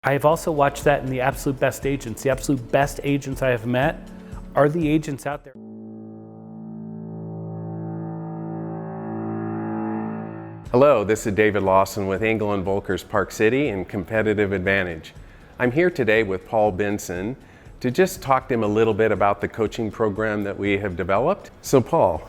I have also watched that in the absolute best agents. The absolute best agents I have met are the agents out there. Hello, this is David Lawson with Engel & Volker's Park City and Competitive Advantage. I'm here today with Paul Benson to just talk to him a little bit about the coaching program that we have developed. So Paul,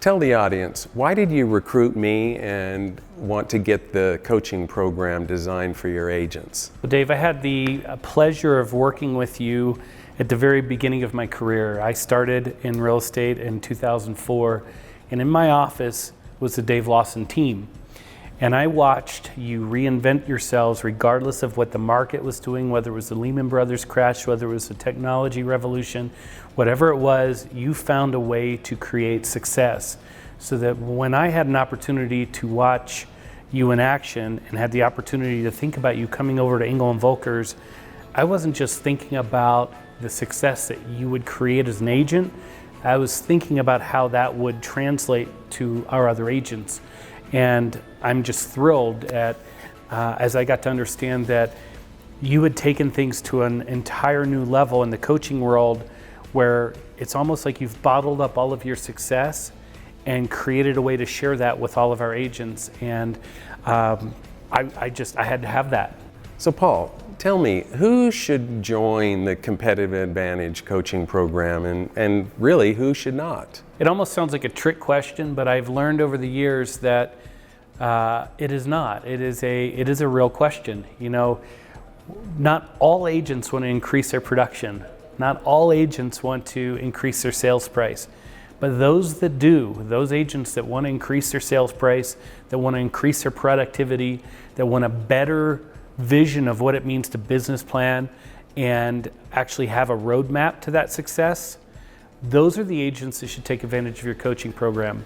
tell the audience, why did you recruit me and want to get the coaching program designed for your agents? Well, Dave, I had the pleasure of working with you at the very beginning of my career. I started in real estate in 2004, and in my office was the Dave Lawson team. And I watched you reinvent yourselves regardless of what the market was doing, whether it was the Lehman Brothers crash, whether it was the technology revolution, whatever it was, you found a way to create success. So that when I had an opportunity to watch you in action and had the opportunity to think about you coming over to Engel & Volker's, I wasn't just thinking about the success that you would create as an agent, I was thinking about how that would translate to our other agents. And I'm just thrilled at, as I got to understand that you had taken things to an entire new level in the coaching world where it's almost like you've bottled up all of your success and created a way to share that with all of our agents. And I had to have that. So Paul, tell me, who should join the Competitive Advantage coaching program and really who should not? It almost sounds like a trick question, but I've learned over the years that it is not. It is a real question. You know, not all agents want to increase their production. Not all agents want to increase their sales price. But those that do, those agents that want to increase their sales price, that want to increase their productivity, that want a better vision of what it means to business plan and actually have a roadmap to that success, those are the agents that should take advantage of your coaching program.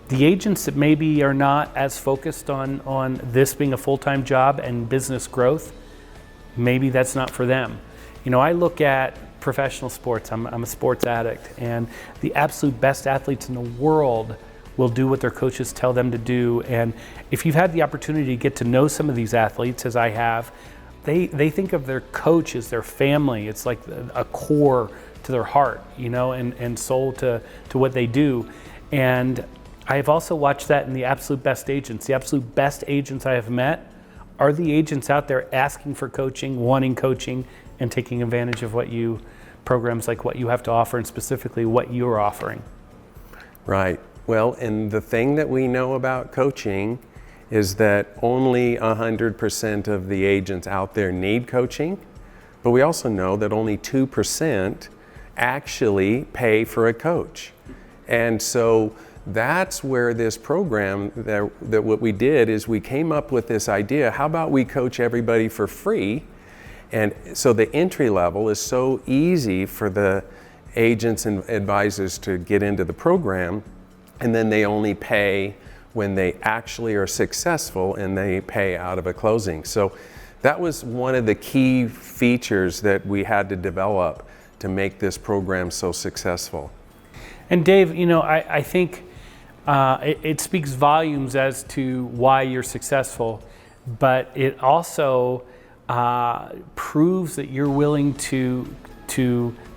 The agents that maybe are not as focused on this being a full-time job and business growth, maybe that's not for them. You know, I look at professional sports, I'm a sports addict, and the absolute best athletes in the world will do what their coaches tell them to do. And if you've had the opportunity to get to know some of these athletes, as I have, they think of their coach as their family. It's like a core to their heart, you know, and soul to what they do. And I have also watched that in the absolute best agents. The absolute best agents I have met are the agents out there asking for coaching, wanting coaching, and taking advantage of programs like what you have to offer, and specifically what you're offering. Right. Well, and the thing that we know about coaching is that only 100% of the agents out there need coaching, but we also know that only 2% actually pay for a coach. And so that's where this program, that what we did is we came up with this idea, how about we coach everybody for free? And so the entry level is so easy for the agents and advisors to get into the program, and then they only pay when they actually are successful and they pay out of a closing. So that was one of the key features that we had to develop to make this program so successful. And Dave, you know, I think it speaks volumes as to why you're successful, but it also proves that you're willing to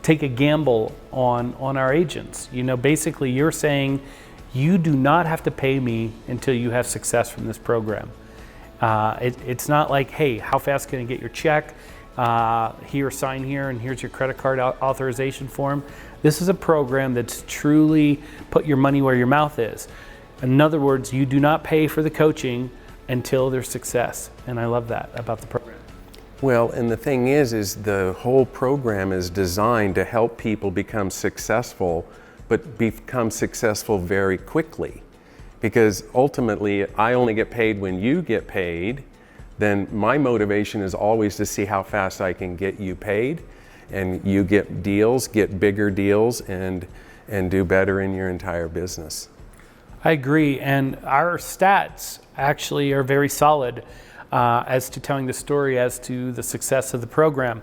take a gamble on our agents. You know, basically you're saying you do not have to pay me until you have success from this program. It's not like, hey, how fast can I get your check? Here, sign here, and here's your credit card authorization form. This is a program that's truly put your money where your mouth is. In other words, you do not pay for the coaching until there's success. And I love that about the program. Well, and the thing is the whole program is designed to help people become successful, but become successful very quickly. Because ultimately, I only get paid when you get paid. Then my motivation is always to see how fast I can get you paid, and you get deals, get bigger deals, and do better in your entire business. I agree, and our stats actually are very solid as to telling the story as to the success of the program.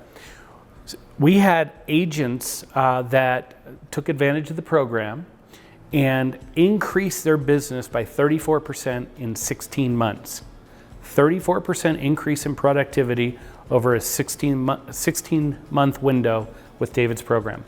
We had agents that took advantage of the program and increased their business by 34% in 16 months. 34% increase in productivity over a 16-month window with David's program.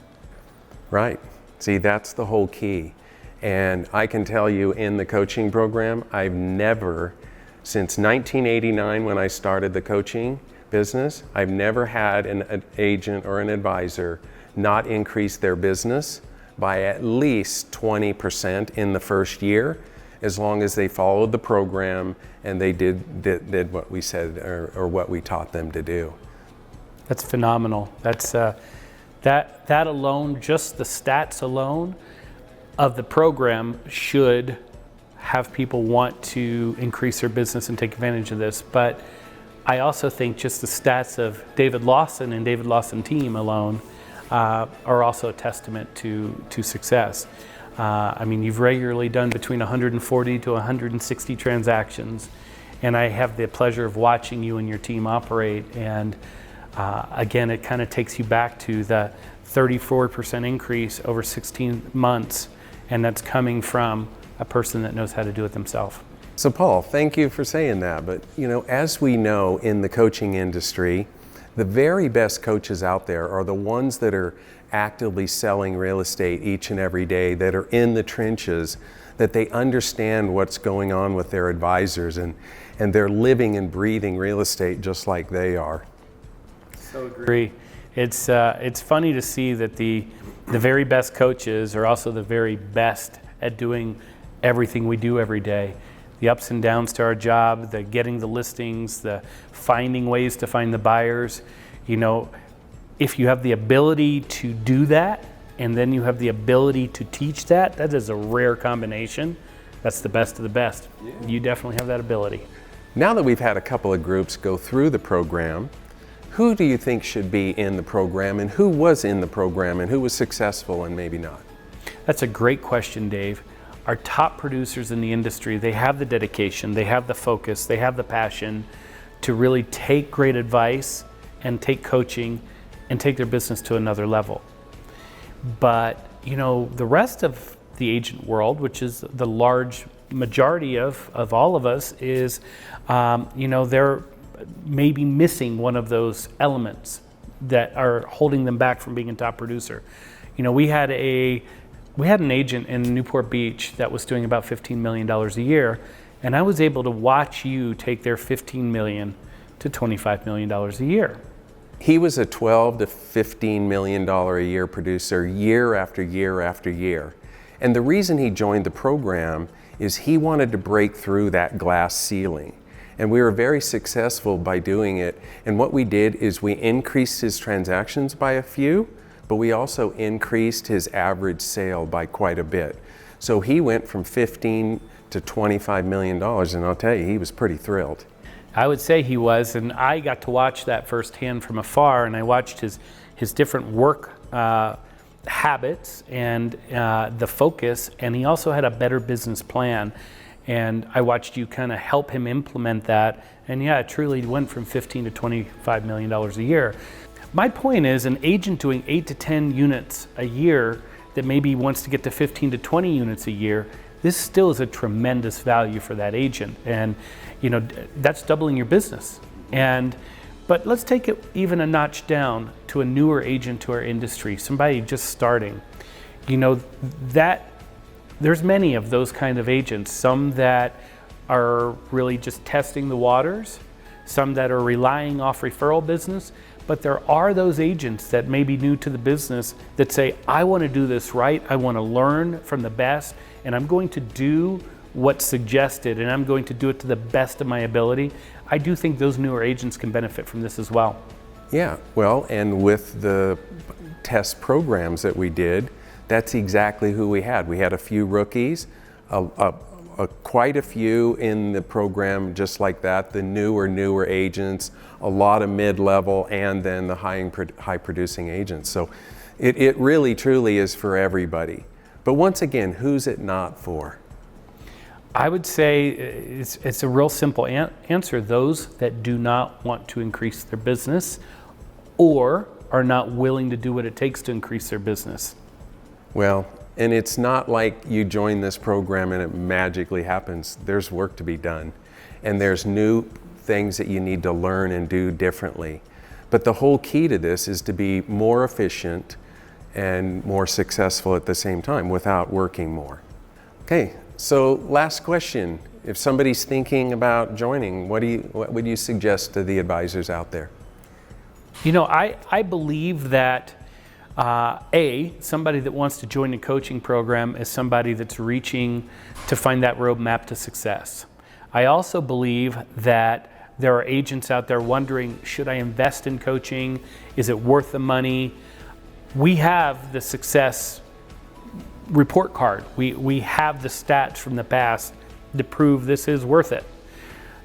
Right. See, that's the whole key. And I can tell you in the coaching program, I've never, since 1989 when I started the coaching business, I've never had an agent or an advisor not increase their business by at least 20% in the first year, as long as they followed the program and they did what we said or what we taught them to do. That's phenomenal. That's that alone, just the stats alone of the program should have people want to increase their business and take advantage of this. But I also think just the stats of David Lawson and David Lawson team alone are also a testament to success. I mean, you've regularly done between 140 to 160 transactions, and I have the pleasure of watching you and your team operate. And again, it kind of takes you back to the 34% increase over 16 months, and that's coming from a person that knows how to do it themselves. So Paul, thank you for saying that. But you know, as we know in the coaching industry, the very best coaches out there are the ones that are actively selling real estate each and every day, that are in the trenches, that they understand what's going on with their advisors, and they're living and breathing real estate just like they are. So agree. It's funny to see that the very best coaches are also the very best at doing everything we do every day. The ups and downs to our job, the getting the listings, the finding ways to find the buyers. You know, if you have the ability to do that, and then you have the ability to teach that, that is a rare combination. That's the best of the best. Yeah. You definitely have that ability. Now that we've had a couple of groups go through the program, who do you think should be in the program, and who was in the program, and who was successful and maybe not? That's a great question, Dave. Our top producers in the industry, they have the dedication, they have the focus, they have the passion to really take great advice and take coaching and take their business to another level. But, you know, the rest of the agent world, which is the large majority of all of us, is, you know, they're maybe missing one of those elements that are holding them back from being a top producer. You know, we had an agent in Newport Beach that was doing about $15 million a year, and I was able to watch you take their $15 million to $25 million a year. He was a $12 to $15 million a year producer year after year after year. And the reason he joined the program is he wanted to break through that glass ceiling. And we were very successful by doing it. And what we did is we increased his transactions by a few, but we also increased his average sale by quite a bit. So he went from 15 to $25 million, and I'll tell you, he was pretty thrilled. I would say he was, and I got to watch that firsthand from afar, and I watched his different work habits and the focus, and he also had a better business plan. And I watched you kind of help him implement that, and yeah, it truly went from 15 to $25 million a year. My point is, an agent doing 8 to 10 units a year that maybe wants to get to 15 to 20 units a year, this still is a tremendous value for that agent. And you know, that's doubling your business. But let's take it even a notch down to a newer agent to our industry, somebody just starting. You know, that there's many of those kind of agents, some that are really just testing the waters, some that are relying off referral business, but there are those agents that may be new to the business that say, I want to do this right, I want to learn from the best, and I'm going to do what's suggested, and I'm going to do it to the best of my ability. I do think those newer agents can benefit from this as well. Yeah, well, and with the test programs that we did, that's exactly who we had. We had a few rookies, quite a few in the program just like that, the newer agents, a lot of mid-level, and then the high producing agents. So it really truly is for everybody. But once again, who's it not for? I would say it's a real simple answer. Those that do not want to increase their business or are not willing to do what it takes to increase their business. Well, and it's not like you join this program and it magically happens. There's work to be done. And there's new things that you need to learn and do differently. But the whole key to this is to be more efficient and more successful at the same time without working more. Okay, so last question. If somebody's thinking about joining, what would you suggest to the advisors out there? You know, I believe that somebody that wants to join a coaching program is somebody that's reaching to find that roadmap to success. I also believe that there are agents out there wondering, should I invest in coaching? Is it worth the money? We have the success report card. We have the stats from the past to prove this is worth it.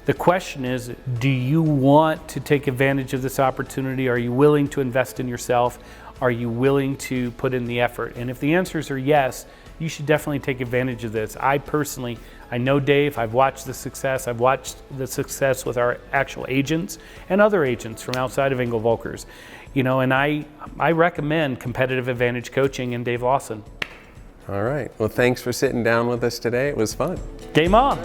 The question is, do you want to take advantage of this opportunity? Are you willing to invest in yourself? Are you willing to put in the effort? And if the answers are yes, you should definitely take advantage of this. I know Dave, I've watched the success. I've watched the success with our actual agents and other agents from outside of Engel Volkers. You know, and I recommend Competitive Advantage Coaching and Dave Lawson. All right. Well, thanks for sitting down with us today. It was fun. Game on.